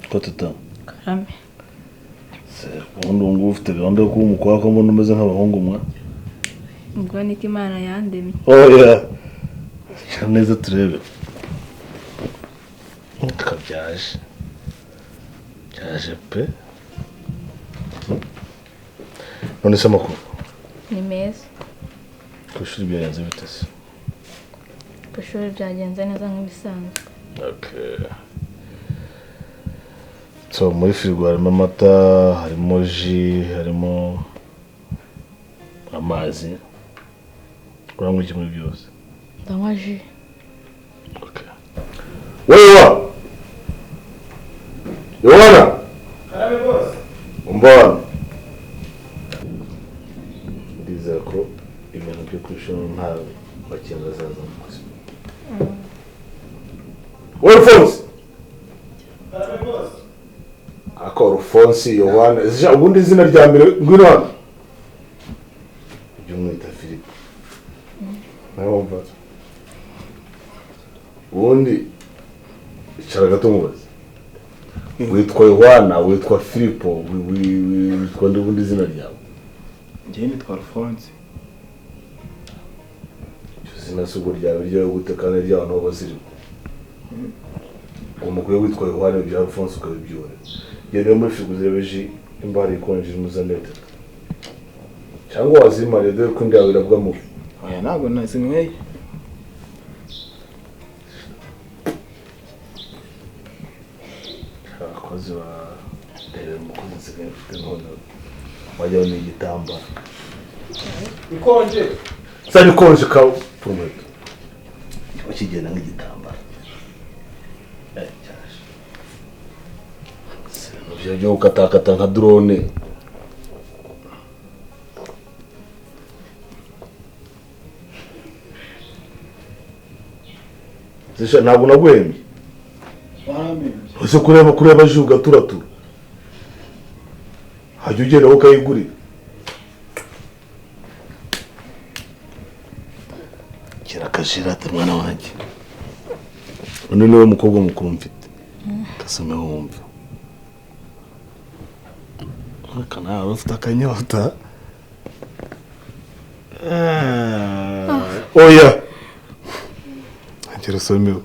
Ko tata. Karame. Ubundi ngo ufite gahunda yo kuba umukobwa mbona umeze nk'abahungu mwa. Ubwo niko Imana yandemye. Oya. Neza turebe. Kabyaje. Byaje pe. None se amakuru? Ni meza. Kushuri byagenze bite se? Kushuri byagenze neza nk'ibisanzwe. Okay. So muri firigo harimo amata, harimo ji, harimo amazi. Urangwa iki muri byose? Ndanywa ji. Okay. Wewe! Yohana! Karame boss. Umbona. Ndizera ko ibintu byo kwishura nta bakenga zaza mu kazi. Alphonse. Karame boss. Ako Alphonse Yohana, zija ubundi izina rya mbere ngwino hano. Ibyo mwita Philip. Nawe mva. Ubundi icara gato mubaze. Witwa Yohana, witwa Filipo, witwa ubundi izina ryawe. Njye nitwa Alphonse. Izina sugo ryawe ryo gutekana ry'abantu b'abasirimu. Umukuru witwa Yohana bya Alphonse ukabibyore. Yari muri figu zirebeje imbari ikonje muzanete. Cyangwa wazimare dore ko ndawe irabwamo. Oya ntabwo nazinyweye. Abakozi ba dere umukozi nsigaye mfite none wajyaho n'igitambaro. Bikonje. Sari konje ka prometo. Ukigenda nk'igitambaro. Cyashe. Sero byo ukatakata nka drone. Zisha ntabwo naguhemye. Waramenye. Ese kureba juga turatura. Hajya ugenda ukayigurira. Kirakashirate mwana wanjye. Uno niwe mukobwa mukuru mfite. Kasome wumva. Kana ufite akanyota. Oya. Angera somewe.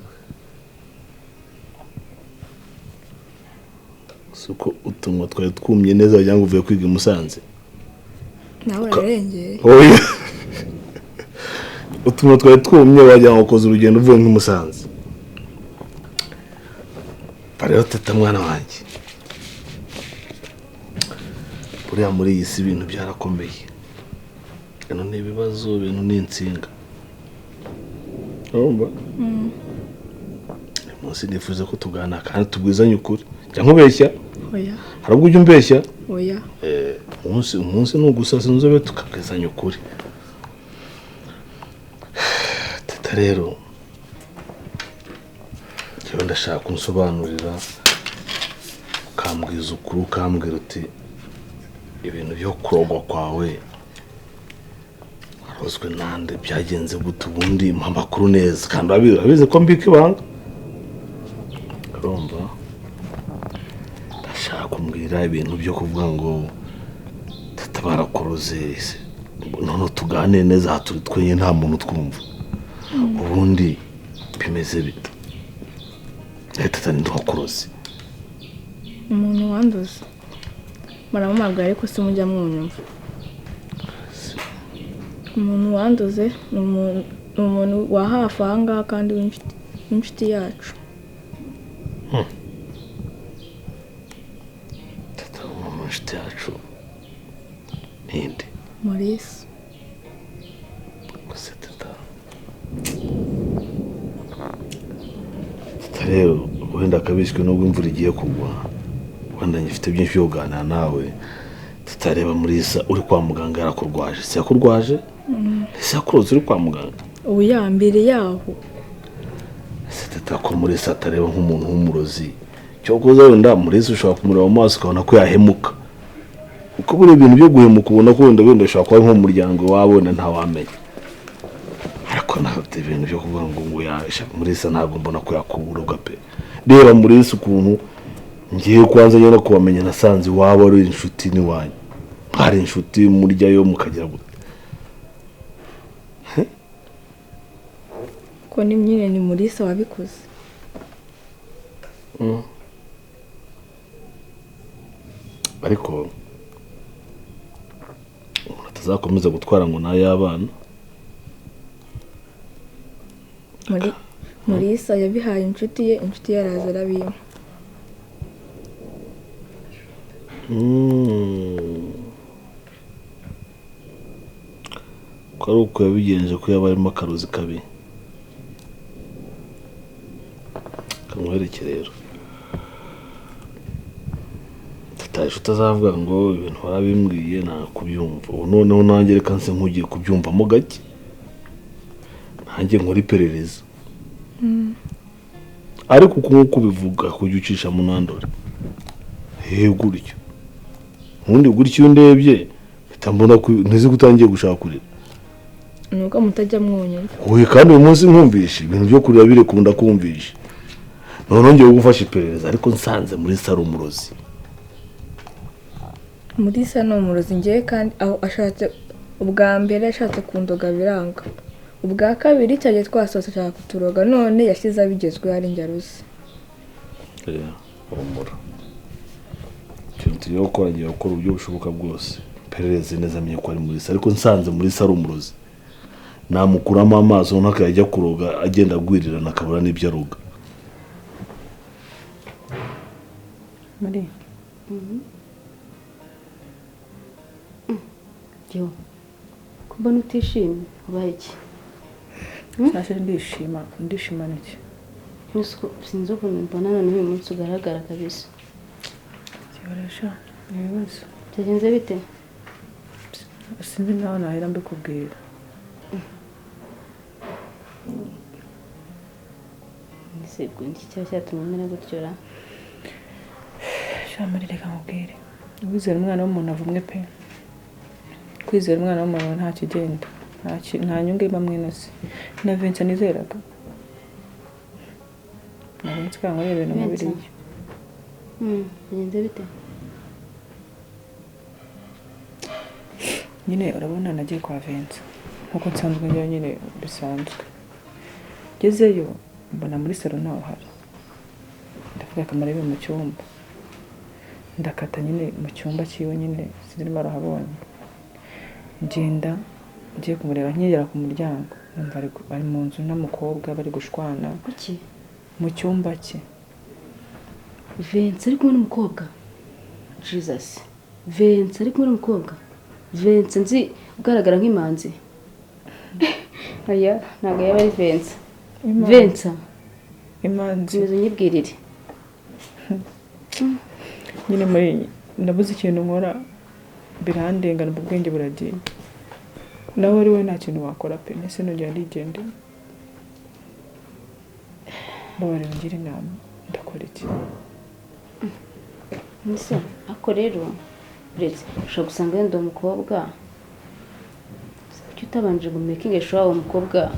Suko utumwa twari twumye neza wagira ngo uvuye kwiga Musanze. Nawe urarengeye. Oya. Utumwa twari twumye wagira ngo ukoze urugendo uvuye nk'Musanze. Parero teta mwana wanjye. Buriya muri iyi si ibintu byarakomeye. Ano ni ibibazo ibintu ni insinga. Urumva? Munsi nifuza ko tugana kandi tubwizanye ukuri. Cyangwa ubeshya? Oya. Harabwo ujye umbeshya? Oya. Umunsi n'ugusasa inzobe tukabwizanya ukuri. Teta rero. Cyo ndashaka kunsobanurira ukambwiza ukuri ukambwira uti ibintu byo kurogwa kwawe harozwe nande byagenze gute ubundi mpamakuru neza kandi abize ko mbika ibanga. Urumva? Ndashaka kumbwira ibintu byo kuvuga ngo tatabarakuruze none tugane neza haturi twenye nta muntu twumva. Ubundi bimeze bite? Leta ndwakuruze. Umuntu wanduze. Maramubabwira ariko se mujya mwunyumva. Umuntu wanduze ni umuntu wa hafi ahangaha kandi w'inshuti yacu. Tata umuntu inshuti yacu ninde? Maurice. Gusa tata. Tata rero wenda kabiswe nubwo imvura igiye kugwa. Wenda ngifite byinshi byo kuganira nawe. Tutareba muri isa uri kwa muganga yarakurwaje. Se yakurwaje? Se yakuroze uri kwa muganga? Oya mbere yaho. Se tata ko muri isa atareba nk'umuntu w'umurozi. Cyo koza wenda muri isa ushobora kumureba mu maso ukabona ko yahemuka. Uko buri ibintu byo guhemuka ubona ko wenda ushobora kuba nko mu muryango wawe wenda ntawamenya. Ariko nafite ibintu byo kuvuga ngo yasha muri isa ntabwo mbona ko yakubura gape. Reba muri isa ukuntu ngiye kwanza nyine kubamenya nasanze waba ari inshuti n'iwanyu hari inshuti muryayo mukagira gute ko ni nyine ni Mulisa wabikoze. ariko atazakomeza gutwara ngo nayo abana Mulisa yabihaye inshuti ye araza arabima. ko ari uko yabigenje ko yaba arimo akaruzi kabi kamwereke rero tutaje utazavuga ngo ibintu warabimbwiye nakubyumva ubu noneho nanjye reka nse nkugiye kubyumvamo gake nanjye nkora iperereza ariko uko bivuga kujya ucisha mu nandore gutyo ubundi gutyo iyo ndebye mpita mbona ntizi gutangiye gushaka kurira nuko mutajya mwonyine wowe kandi uyu munsi nkumvishe ibintu byo kurira birekunda kumvisha none ngiye gufasha iperereza ariko nsanze muri saro umurozi Mulisa ni umurozi ngiye kandi aho ashatse ubwa mbere yashatse kundoga biranga ubwa kabiri cyagiye twasohotse ashaka kuturoga none yashyize abigezweho ari njyaruzi umura ikintu tugiye gukora ngiye gukora uburyo bushoboka bwose iperereza neza amenye ko ari Mulisa ariko nsanze muri saro umurozi namukuramo amaso n'akajya kuroga agenda agwirirana akabura n'ibyo aroga Muri yo kubona utishimye ubaye iki Nashe ndishima niki sinzi ukuntu mbona none uyu munsi ugaragara kabisa kibaresha ibibazo byagenze bite sinzi naho nahera mbikubwira nisebwe iki cyaba cyatumye mera gutyora shamari reka nkubwire wizera umwana w'umuntu avumwe pe kwizera umwana w'umuntu nta kigenda nta nyungu iba mwinose na Vincent nizeraga na Vincent kango ibintu mubiri byagenze bite nyine urabona nagiye kwa Vincent nkuko nsanzwe njya nyine bisanzwe gezeyo mbona muri salo naho hari ndavuga kamara ibe mu cyumba ndakata nyine mu cyumba cyiwe nyine sinirimo arahabonye ngenda ngiye kumureba nkigera ku muryango numva ari mu nzu n'umukobwa bari gushwana kuki mu cyumba cye Vincent ari kumwe n'umukobwa Jesus Vincent ari kumwe n'umukobwa Vincent nzi ugaragara nk'imanzi aya ntabwo yaba ari Vincent Vincent imanzi nizo nyibwirire nyine muri ndabuze ikintu nkora birandengana ubwenge buragiye nawe ari we nta kintu wakora pe nese nongera ndigende bari ngira inama ndakora iki nise ako rero uretse ushobora gusanga yenda umukobwa icyo utabanje ngo making sure uwo mukobwa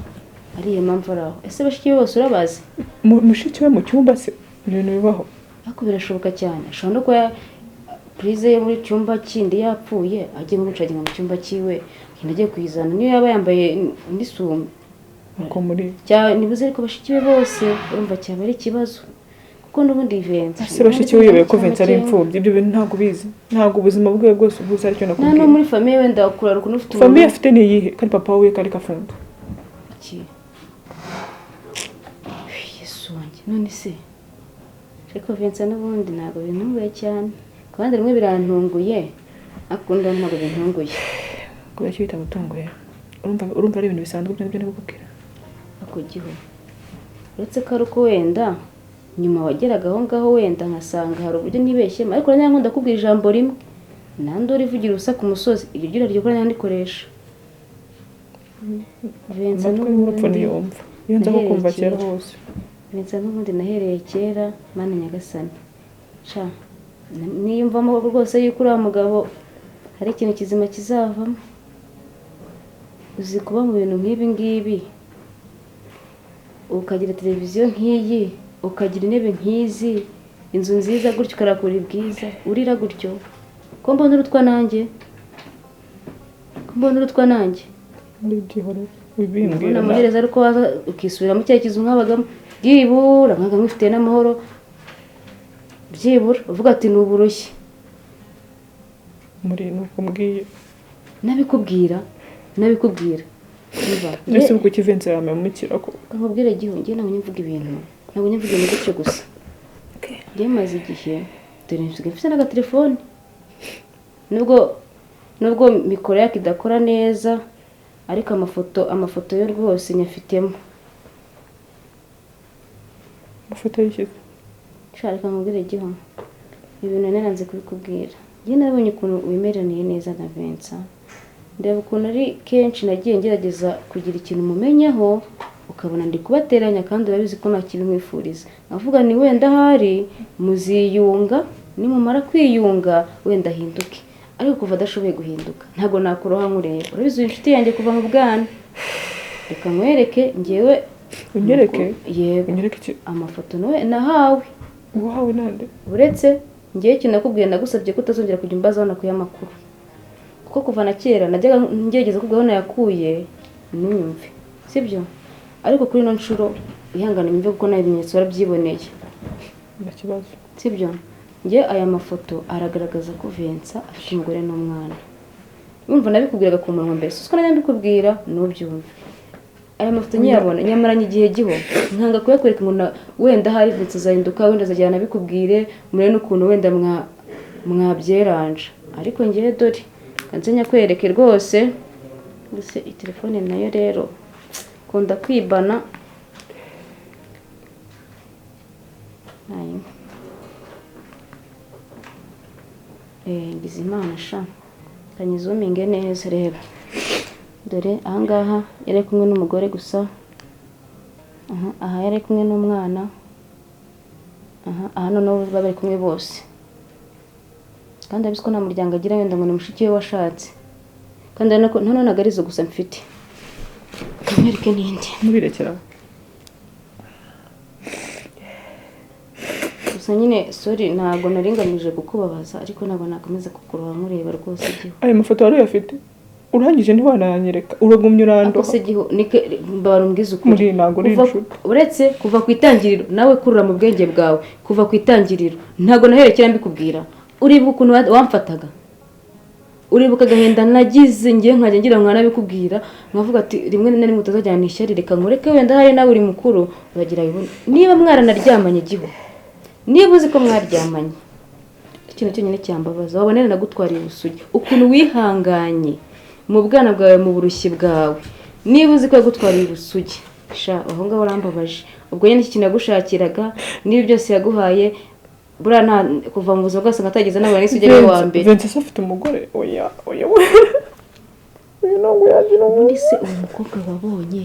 ariyo mpamvu araho ese bashiki bose urabazi mushiki we mu cyumba se ibintu bibaho ariko birashoboka cyane ashobora no kuba purize yo muri cyumba kindi yapfuye agiye mucaginga mu cyumba cyiwe kandi agiye kuyizana niyo yaba yambaye n'isume uko muri nibuze ariko bashiki be bose urumva cyaba ari ikibazo kuko n'ubundi Vincent ese bashiki we yobe ko Vincent ari imfubyi ibyo bintu ntabwo bizi ntabwo ubuzima bwe bwose ubuze aricyo nakubwiye no muri famille wenda kurara ukuntu ufite famille afite ni yihe kandi papa we kari kafunze iki Yesu wanjye none se ariko Vincent n'ubundi ntabwo bintunguye cyane kandi rimwe birantunguye akunda ntabwo bintunguye kubera cyo bitamutunguye urumva ari ibintu bisanzwe byo ndikubwira ako giho uretse ko ari uko wenda nyuma wageraga aho ngaho wenda nkasanga hari uburyo nibeshyemo ariko nanjye ndakubwira ijambo rimwe nandora ivugira ubusa ku musozi iryo gira ryo kora ndikoresha Vincent n'ubundi yumva iyo nza kumva kera hose Vincent n'ubundi nahereye kera mana nyagasani sha niyumvamo rwose yuko uriya mugabo hari ikintu kizima kizavamo uzi kuba mu bintu nk'ibi ngibi ukagira televiziyo nk'iyi ukagira intebe nk'izi inzu nziza gutyo ukarakura ibwiza urira gutyo ko mbona urutwa nanjye muri gihoro bibimbwira amahereza ariko waza ukisubira mu cyerekezo nk'abagamo byibura nkaga mwifitiye n'amahoro byibura uvuga ati ni uburushye muri nuko mbwiye nabikubwira ese uko kivenze yamemukira ko nkubwire gihungiye ntabwo nyumvuga ibintu gutyo gusa ngiye maze igihe dore nsigaye mfite n'agatelefone nubwo mikoro yake idakora neza ariko amafoto yo rwose nyafitemo amafoto y'ishyize nshaka nkubwire giho ibintu naranze kubikubwira njye nabonye ukuntu wimeraniye neza na Vincent ndeba ukuntu ari kenshi nagiye ngerageza kugira ikintu mumenyaho ukabona ndi kubateranya kandi urabizi ko nta kintu mwifuriza avuga ni wenda hari muziyunga nimumara kwiyunga wenda hinduke ariko kuva adashoboye guhinduka ntago nakuroha nkureba urabizi inshuti yanjye kuva mu bwana reka nkwereke ngewe unyereke yego unyereke amafoto nahawe uhawe nande uretse ngewe ikintu nakubwiye nagusabye ko utazongera kujya umbaza hano kuya makuru kuko kuva na kera najyaga ngerageza ko gahunda yakuye ntunyumve sibyo ariko kuri ino nshuro ihangane nyumve kuko nta bimenyetso warabyiboneye nta kibazo sibyo nge aya mafoto aragaragaza ko Vincent afite umugore n'umwana yumva nabikubwiraga ku munwa mbere siko nanjye mbikubwira nubyumve aya mafoto nyabona nyamaranye igihe giho nkanga kuyakwereka umuntu wenda hari Vincent azahinduka wenda azajyana nabikubwire mure n'ukuntu wenda mwabyeranje ariko ngewe dore kanzenya kwereke rwose gusa telefone nayo rero kunda kwibana nayo ngize imana sha kanyizuminge neza reba dore ahangaha yari kumwe n'umugore gusa aha yari kumwe n'umwana aha noneho bari kumwe bose kandi abizi ko nta muryango agira wenda ngo ni mushiki we washatse kandi none agarizo gusa mfite kamwereke n'indi mubirekera gusa nyine sorry ntago naringamije kukubabaza ariko ntabwo nakomeza kukuroha nkureba rwose igihe ayo mafoto wari uyafite urangije ntiwananyereka uragumye urandoha akose igihe barumbwiza ukuri muri ntago uri inshuti uretse kuva ku itangiriro nawe kurura mu bwenge bwawe kuva ku itangiriro ntago naherekera mbikubwira uribuka ukuntu wamfataga uribuka agahenda nagize ngiye nkajya ngira ngo nabikubwira nkavuga ati rimwe na rimwe utazajyana ishyari reka nkureke wenda hari nawe uri mukuru uragira bibone niba mwaranaryamanye giho niba uzi ko mwaryamanye ikintu cyonyine cyambabaza wabonera nagutwariye ubusugi ukuntu wihanganye mu bwana bwawe mu burushyi bwawe niba uzi ko yagutwariye ubusugi sha aho ngaho urambabaje ubwo nyine iki kintu yagushakiraga niba byose yaguhaye buriya nta kuva mu buzima bwose ngatageze n'abantu n'isi ujyayo wa mbere Vincent afite umugore oya uyu ntabwo yagira ubundi se uwo mukobwa wabonye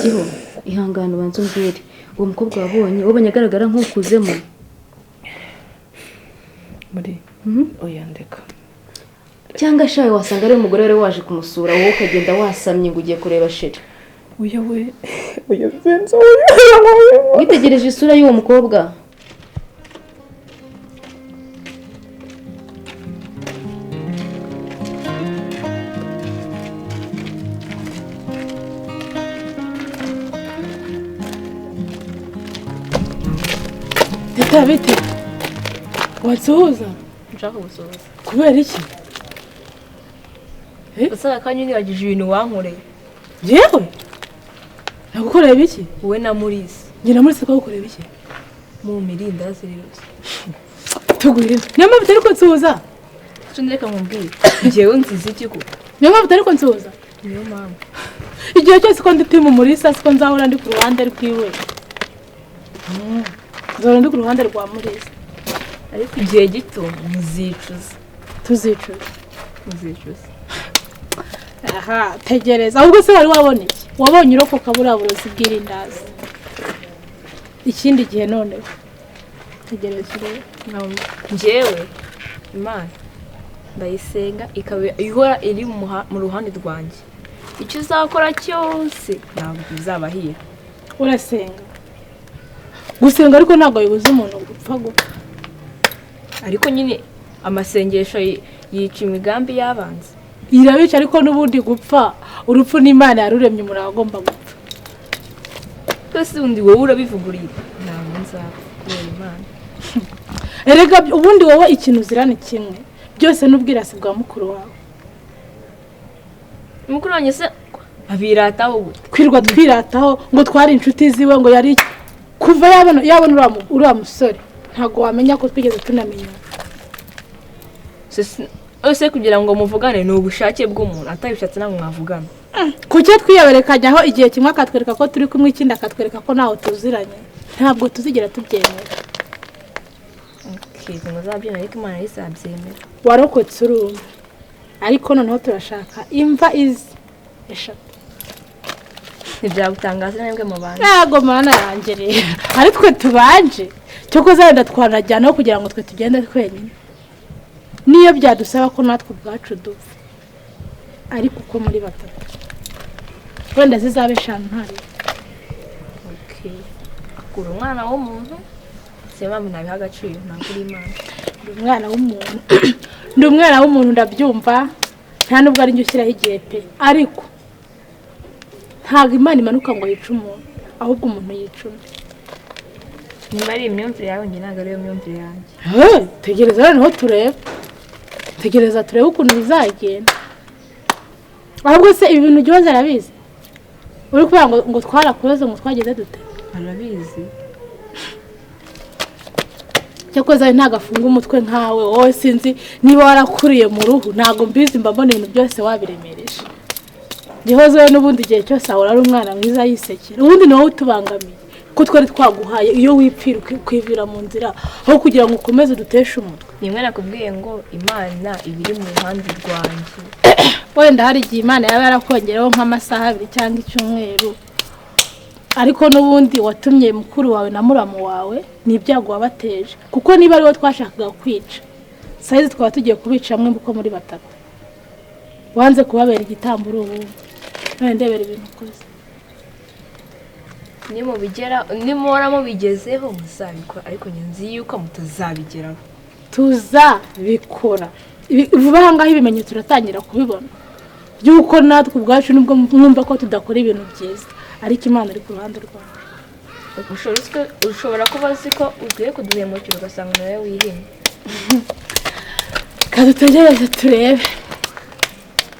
giho ihangane ubanza umbwire uwo mukobwa wabonye wabonye agaragara nk'ukuzemo muri oya ndeka cyangwa shawe wasanga ari umugore wari waje kumusura wowe ukagenda wasamye ngo ugiye kureba sheri oya Vincent witegereje isura y'uwo mukobwa Teta bite watsuhuza nshaka gusoza kubera iki usanga kandi nibagije ibintu wankoreye yewe nagukoreye biki wowe na Murisi njye na Murisi twagukoreye biki mu mirindazi rero tugurira niyo mpamvu utari kunsuhuza cyo ndeka nkubwire njyewe nziza iki ko niyo mpamvu utari kunsuhuza niyo mpamvu igihe cyose ko ndi mu Murisi siko nzahora ndi ku ruhande rwiwe nzahora ndi ku ruhande rwa Murisi ariko igihe gito muzicuza tuzicuza aha tegereza ahubwo se wari wabona iki wabonye urokoka buriya burozi bw'irindazi ikindi gihe none tegereza urebe njyewe imana ndayisenga ikaba ihora iri mu ruhande rwanjye icyo uzakora cyose ntabwo bizabahira urasenga gusenga ariko ntabwo bibuza umuntu gupfa gupfa. ariko nyine amasengesho yica imigambi y'abanzi. Irabica ariko n'ubundi gupfa urupfu n'Imana yaruremye umuntu agomba gupfa. Twese undi wowe urabivuguriye ntabwo nzapfa kubera Imana. Erega ubundi wowe ikintu uzirana kimwe byose n'ubwirasi bwa mukuru wawe. Mukuru wanjye se abirataho kwirwa twirataho ngo twari inshuti ziwe ngo yari kuva yabona uriya musore ntabwo wamenya ko twigeze tunamenya. Ese kugira ngo muvugane ni ubushake bw'umuntu atabishatse ntabwo mwavugana. Kuki twiyaberekanyaho igihe kimwe akatwereka ko turi kumwe ikindi akatwereka ko ntaho tuziranye ntabwo tuzigera tubyemera. Kizi ngo zabyemera ariko Imana yisabyemera. Warokotse urumva ariko noneho turashaka imva izi eshatu. Ntibyagutangaza nabwe mu bantu. Ntago mana yanjye rero ari twe tubanje cyo kuzarenda twanajyanaho kugira ngo twe tugende twenyine niyo byadusaba ko natwe ubwacu dupfa ariko uko muri batatu wenda zizabe eshanu ntari. Okay. Akura umwana w'umuntu sema nabiha agaciro ntabwo Imana. Ndi umwana w'umuntu ndabyumva nta nubwo ari njye ushyiraho igihe pe ariko ntabwo Imana imanuka ngo yice umuntu ahubwo umuntu yica undi. Niba ari imyumvire yawe njye ntabwo ariyo myumvire yanjye. Tegereza noneho turebe ukuntu bizagenda. Ahubwo se ibi bintu Gihozo arabizi uri kuvuga ngo twarakuroze ngo twageze dute? Arabizi. Cyakoze ntago afunga umutwe nkawe wowe sinzi niba warakuriye mu ruhu ntago mbizi mbabona ibintu byose wabiremereje. Gihozo we n'ubundi gihe cyose ahora ari umwana mwiza yisekera ubundi nawe utubangamiye ko twari twaguhaye iyo wipfira kwivira mu nzira aho kugira ngo ukomeze duteshe umutwe. Nimwe nakubwiye ngo Imana ibiri mu ruhande rwanjye. Wenda hari igihe Imana yaba yarakongeraho nk'amasaha 2 cyangwa icyumweru ariko n'ubundi watumye mukuru wawe na muramu wawe n'ibyago wabateje kuko niba ari wo twashakaga kwica saizi twaba tugiye kubica amwe uko muri batatu wanze kubabera igitamburo ubu none ndebera ibintu ukoze. Nimora mubigezeho muzabikora ariko nzi yuko mutazabigeraho. Tuzabikora vuba hangaho ibimenyetso turatangira kubibona by'uko natwe ubwacu nubwo mwumva ko tudakora ibintu byiza ariko Imana ari ku ruhande rwawe. Ushobora kuba uzi ko ugiye kuduhemukira ugasanga nawe wihimye. Kadutegereze turebe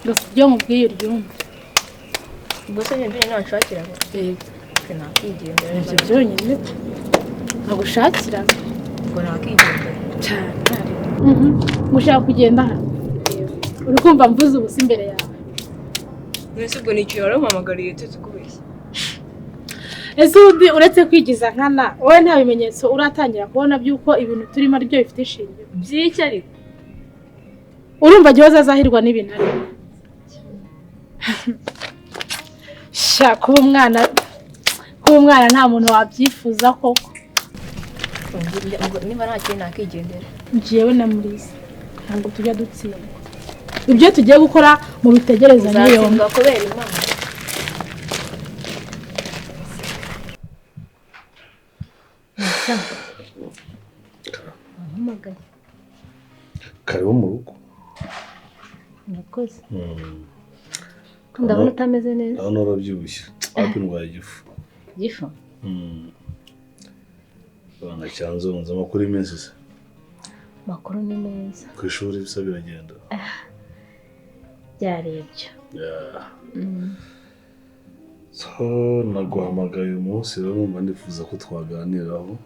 ngo ibyo mubwiye uryumve. Ubwo se njye nashakira ngo nakigendera ibyo byonyine nagushakira ngo nakigendera cyane. Gushaka kugenda hano uri kumva mvuze ubusa imbere yawe. Nese ubwo nicyo warampamagariye tukubeshya. Ese undi uretse kwigiza nkana wowe nta bimenyetso uratangira kubona by'uko ibintu turimo ari byo bifite ishingiro by'iki ariko urumva Gihozo azahirwa n'ibintu ari sha kuba umwana nta muntu wabyifuza koko. Niba nta kintu nakigendera Njyewe na Muriza ntabwo tujya dutsindwa ibyo tugiye gukora mu bitegereza niyo kubera Imana. Karibu mu rugo. Nakoze. Ndabona utameze neza. Ndabona urabyibushye. Hapi ndwaye igifu. Gifu? Banga cyanze unze amakuru iminsi se. Makuru ni meza. Ku ishuri bisa biragenda. Byarebye. So naguhamagaye uyu munsi rero numva ndifuza ko twaganiraho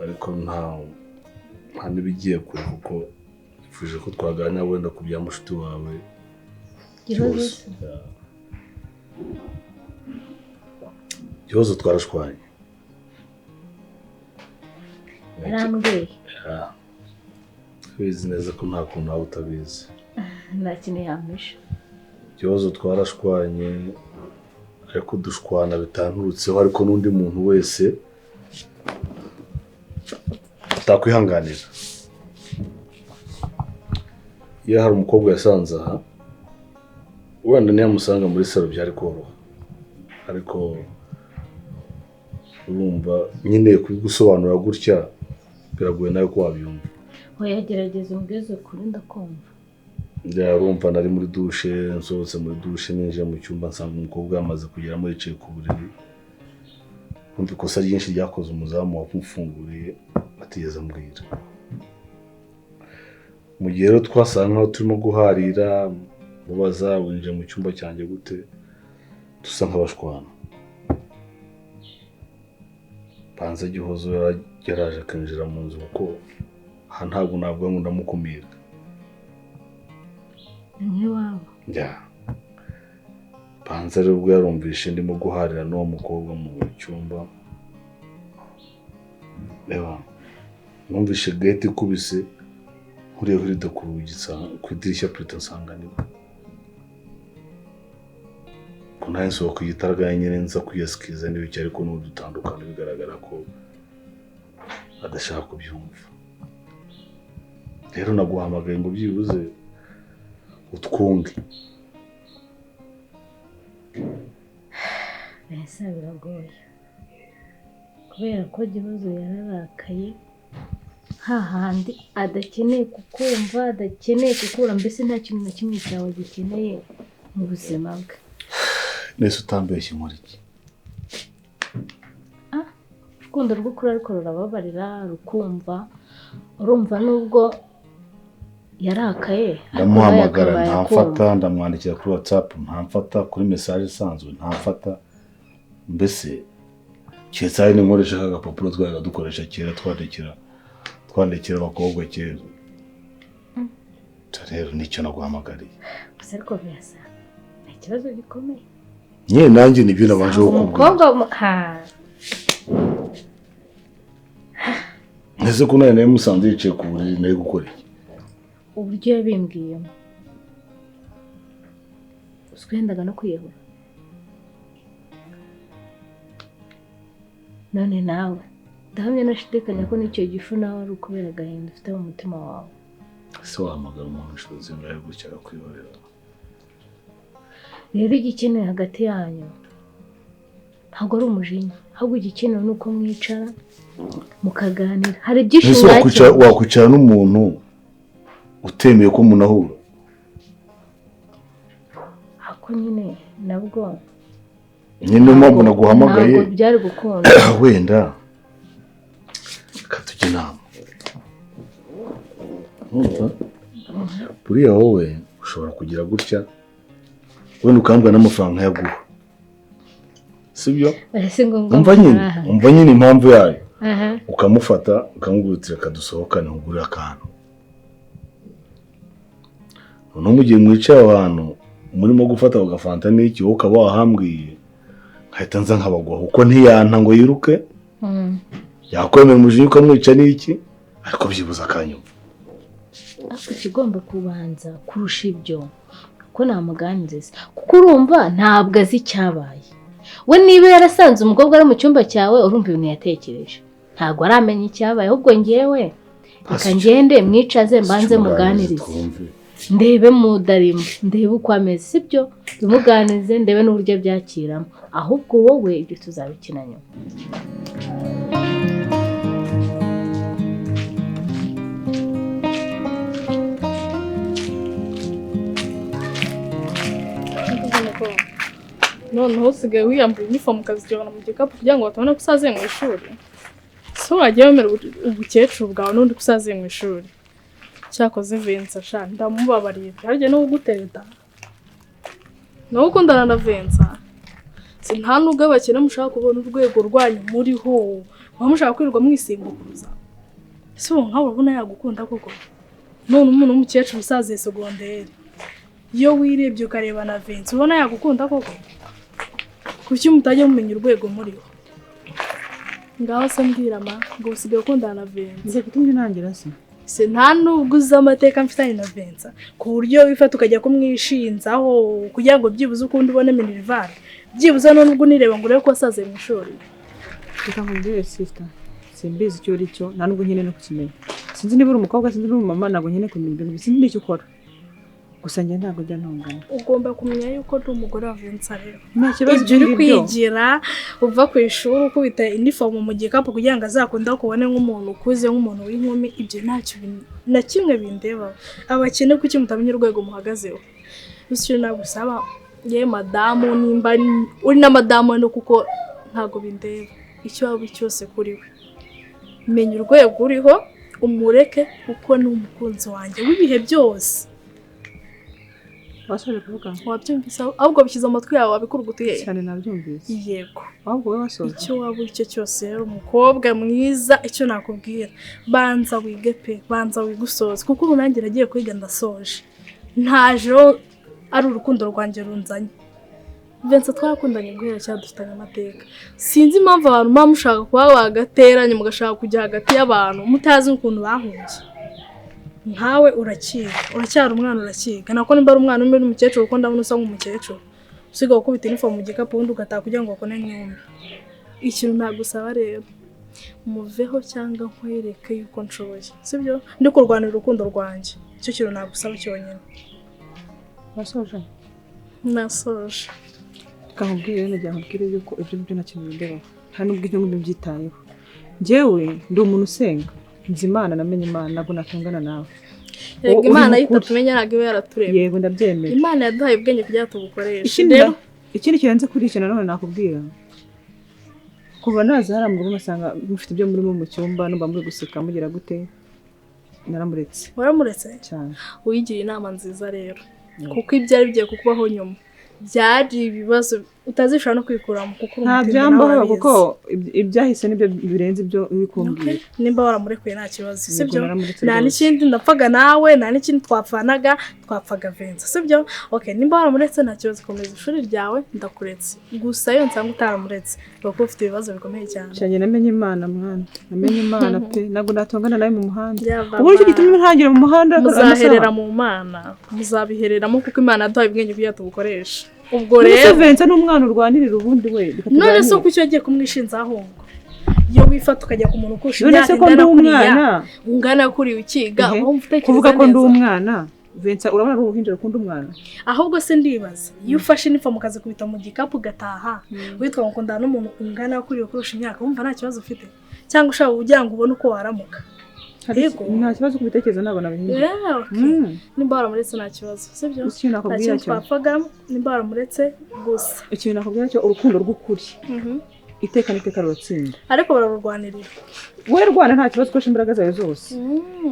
ariko nta nibigiye kure kuko nifuje ko twaganira wenda ku bya mushuti wawe Gihozo. Gihozo twarashwanye. Arambwiye. Bizi neza ko nta kuntu nawe utabizi. Nta kintu yampisha. Gihozo twarashwanye ariko dushwana bitanturutseho ariko n'undi muntu wese utakwihanganira. Iyo hari umukobwa yasanze aha wenda niyamusanga muri salo byari koroha ariko urumva nyine kubigusobanura gutya biragoye nawe ko wabyumva. Oya gerageza umbwize kuri ndakumva. Urumva nari muri dushe nsohotse muri dushe ninjiye mu cyumba nsanga umukobwa yamaze kugeramo yicaye ku buriri. Umva ikosa ryinshi ryakoze umuzamu wamufunguriye atigeze ambwira. Mu gihe rero twasanga nkaho turimo guharira mubaza winjiye mu cyumba cyanjye gute dusa nk'abashwana. Panze Gihozo yaraje akinjira mu nzu kuko aha ntabwo navuga ngo ndamukumira. Ni wabo. Ya. Panze rero ubwo yarumvishe ndimo guharira n'uwo mukobwa mu cyumba. Reba. Numvishe gate ikubise nkuriye kuri ku idirishya plutôt nsanganirwa. Kunaye nsohoka igitaraga nyine nza kuyasikiza n'ibiki ariko n'udutandukana bigaragara ko adashaka kubyumva. Rero naguhamagaye ngo byibuze utwunge. Ese biragoye. Kubera ko Gihozo yararakaye hahandi adakeneye kukumva, adakeneye kukura, mbese nta kintu na kimwe cyawe gikeneye mu buzima bwe. Nese utambeshye muri iki? Urukundo rw'ukuri ariko rurababarira rukumva, urumva nubwo yarakaye ndamuhamagara ntamfata, ndamwandikira kuri WhatsApp ntamfata, kuri message isanzwe ntamfata. Mbese cyetse ni nkoresha agapapuro twaga dukoresha kera twandikira abakobwa kera. Rero nicyo naguhamagariye. Gusa ariko byasa ikibazo gikomeye. Nye nanjye nibyo nabanje gukubwira. Umukobwa Nese ko nawe musanze yicaye ku buriri nayo gukora iki? Uburyo yabimbwiyemo. Uswendaga no kwiyahura. None nawe ndahamya nashidikanya ko n'icyo gifu nawe ari ukubera agahinda ufite mu mutima wawe. Se wahamagara umuntu ushoboye ngaho gutya kwihorera. Rero igikenewe hagati yanyu ntabwo ari umujinya, ahubwo igikenewe ni uko mwicara mukaganira. Hari byinshi wakwicara n'umuntu utemeye ko munahura. Ako nyine nabwo nyine mpamvu naguhamagaye. Ntabwo byari gukunda. Wenda katujye inama. Buriya wowe ushobora kugira gutya wenda ukambwa n'amafaranga yaguha. Sibyo? Umva nyine impamvu yayo. Ukamufata ukamugurutira kadusohokane ugurira akantu. None mu gihe mwicaye ahantu murimo gufata ugafanta n'iki wowe ukaba wahambwiye nkahita nza nkabagwa kuko ntiyanta ngo yiruke. Yakwemera umujinya ukamwica n'iki ariko byibuza akanyumva. Ariko kigomba kubanza kurusha ibyo ko namuganiriza kuko urumva ntabwo azi icyabaye. We niba yarasanze umukobwa ari mu cyumba cyawe urumva ibintu yatekereje ntabwo aramenya icyabaye, ahubwo ngewe reka ngende mwicaze mbanze muganirize ndebe mudarimo ndebe uko ameze, sibyo tumuganize ndebe n'uburyo byakiramo, ahubwo wowe ibyo tuzabikina nyuma. noneho usigaye wiyambura uniform ukazijyana mu gikapu kugira ngo batabona ko usaziye mu ishuri. So wagiye wemera ubukecuru bwawe n'undi ko usaziye mu ishuri. Cyakoze Vincent sha ndamubabariye harya no gutereta. No ukundana na Vincent. Si nta nubwo abakene mushaka kubona urwego rwanyu muriho. Bamushaka kwirirwa mwisimbukuruza. So nkaho urabona yagukunda koko. None umuntu w'umukecuru usaziye secondaire. Iyo wirebye ukareba na Vincent ubona yagukunda koko. Kuki mutajya mumenya urwego muriho? Ngaho se mbwira ma ngo usigaye ukundana na Vincent. Nze kutumye nangira se. Se nta nubwo uzi amateka mfitanye na Vincent ku buryo wifata ukajya kumwishinzaho kugira ngo byibuze ukundi ubone Minerval. Byibuze none ubwo nireba ngo urebe ko wasaze mu ishuri. Reka nkubwire sister. Simbizi icyo ari cyo nta nubwo nyine no kukimenya. Sinzi niba uri umukobwa sinzi niba uri mama ntabwo nyine kumenya ibintu sinzi n'icyo ukora. gusa njye ntabwo njya ntongana. Ugomba kumenya yuko ndi umugore wa Vincent rero. Nta kibazo ibyo uri kwigira uva ku ishuri ukubita uniform mu gikapu kugira ngo azakunda kubone nk'umuntu ukuze nk'umuntu w'inkumi, ibyo ntacyo na kimwe bindeba. Abakene kuki mutamenya urwego muhagazeho. Bityo nagusaba ye madamu nimba uri na madamu no kuko ntago bindeba. Icyo waba cyose kuri we. Menya urwego uriho umureke kuko ni umukunzi wanjye w'ibihe byose. Wasoje kuvuga? Wabyumvise ahubwo bishyize amatwi yawe wabikurugutuye. Cyane nabyumvise. Yego. Ahubwo wowe wasoje. Icyo waba icyo cyose rero umukobwa mwiza icyo nakubwira. Banza wige pe, banza wigusoza kuko ubu nanjye nagiye kwiga ndasoje. Ntaje ari urukundo rwanjye runzanye. Vincent twakundanye guhera cyane dufitanye amateka. Sinzi impamvu abantu mushaka kuba bagateranye mugashaka kujya hagati y'abantu mutazi ukuntu bahungiye. Nkawe uracyari umwana urakiga nako nimba ari umwana umwe n'umukecuru uko ndabona usa nk'umukecuru usiga gukubita uniform mu gikapu undi ugataha kugira ngo bakone nk'umwe. Ikintu nagusaba rero muveho cyangwa nkwereke yuko nshoboye sibyo ndi kurwanira urukundo rwanjye. Icyo kintu nagusaba cyonyine. Wasoje? Nasoje. Kahubwire najya nkubwire yuko ibyo byo nakintu ndeba nta nubwo ibyo ngibyo byitayeho. Njyewe ndi umuntu usenga nzi Imana namenye Imana ntabwo natungana nawe. Yego Imana yitatumenya ntabwo ibe yaraturemye. Yego ndabyemera. Imana yaduhaye ubwenge kugira tubukoreshe. Ikindi kirenze kuri icyo nanone nakubwira kuva naza hari mu rugo masanga mufite ibyo muri mu cyumba numva muri guseka mugira gute naramuretse. Waramuretse cyane. Uyigira inama nziza rero kuko ibyo ari bigiye kukubaho nyuma byari ibibazo utazishobora no kwikuramo kuko nta byambaho kuko ibyahise nibyo birenze ibyo uri kumbwira. Nimba waramurekuye nta kibazo sibyo nta n'ikindi ndapfaga nawe nta n'ikindi twapfaga Vincent sibyo. Okay nimba waramuretse nta kibazo komeza ishuri ryawe ndakuretse gusa iyo nsanga utaramuretse kuko ufite ibibazo bikomeye cyane. Cyane namenye Imana mwana namenye Imana pe ntabwo natongana nawe mu muhanda. Ubu nicyo gituma ntangira mu muhanda muzaherera mu Mana muzabihereramo kuko Imana yaduhaye ubwenge kugira tubukoreshe. Ubwo rero Vincent n'umwana urwanirira ubundi we. None so kuki wagiye kumwishinza ahongo iyo wifata ukajya ku muntu ukusha imyaka ungana kuri ukiga kuvuga ko ndi umwana. Vincent urabona ari uruhinja rukunda umwana. Ahubwo se ndibaza iyo ufashe uniform ukaze kubita mu gikapu gataha witwa ngo ndana n'umuntu ungana kuri ukurusha imyaka wumva nta kibazo ufite cyangwa ushaka ugira ngo ubone uko waramuka. Yego nta kibazo kubitekereza nabo nabihinda. Nimba waramuretse nta kibazo sibyo. Nta twapfaga nimba waramuretse gusa. Ikintu nakubwira cyo urukundo rw'ukuri. Iteka n'iteka ruratsinda. Ariko bararurwanirira. Wowe rwana nta kibazo ko imbaraga zawe zose.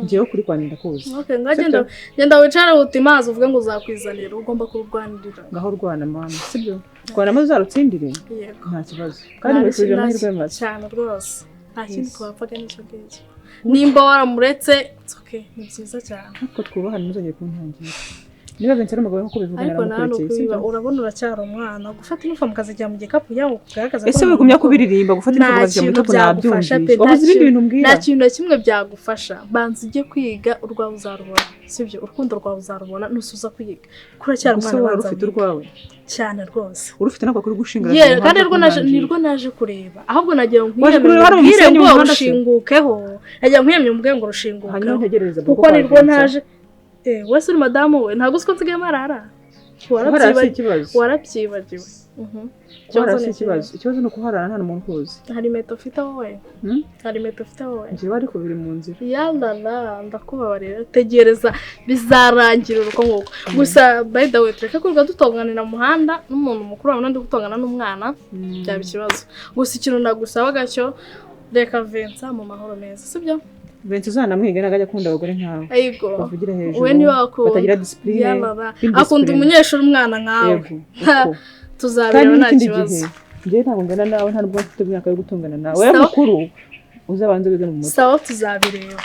Ngiye kuri kwanira kuza. Okay ngagenda wicara utimaza uvuge ngo uzakwizanira ugomba kurwanirira. Ngaho rwana mama sibyo. Rwana maze zarutsindire. Yego. Nta kibazo. Kandi mwifurije amahirwe make. Cyane rwose. Nta kindi twapfaga n'icyo ngicyo. Nimba waramuretse okay ni byiza cyane. Ko twubahana muzongeye kuntangira. Niba Vincent umugabo nkuko bivuga naramukuretse. Ariko urabona uracyari umwana gufata uniform kazajya mu gikapu yawo kugaragaza ko ese we kumya kubiririmba gufata uniform kazajya mu gikapu nabyumvise. Wabuze ibindi bintu mbwira. Nta kintu kimwe byagufasha. Banza ujye kwiga urwawe uzarubona. Sibyo urukundo rwawe uzarubona nusuza kwiga. Kuracyari umwana banza ufite urwawe. Cyane rwose. Urufite nako kuri gushingana. Ye kandi nirwo naje kureba. Ahubwo nagiye nkwiyemye ngo rushingukeho. Nagiye nkwiyemye mbwe ngo rushingukeho. Hanyuma ntegereza kuko nirwo naje wese uri madamu we ntabwo usko nsigaye marara. Warabyibagiwe. Ikibazo ni ukuharara nta muntu uzi. Hari meto ufite wowe. Hari meto ufite wowe. Njyewe ariko biri mu nzira. Yalala ndakubabarira tegereza bizarangira uruko nguko. Gusa by the way tureka kurwa dutonganira mu muhanda n'umuntu mukuru wawe ndi gutongana n'umwana byaba ikibazo. Gusa ikintu ndagusaba gacyo reka Vincent mu mahoro meza sibyo. Vincent uzanamwiga nagajya akunda abagore nkawe. Ayiko. Bavugira hejuru. We niba batagira discipline. Akunda umunyeshuri umwana nkawe. Tuzabirana nta kibazo. Ngiye ntabwo ngana nawe nta nubwo mfite imyaka yo gutungana nawe. Wowe mukuru uzabanze wiga mu mutwe. Sawa tuzabireba.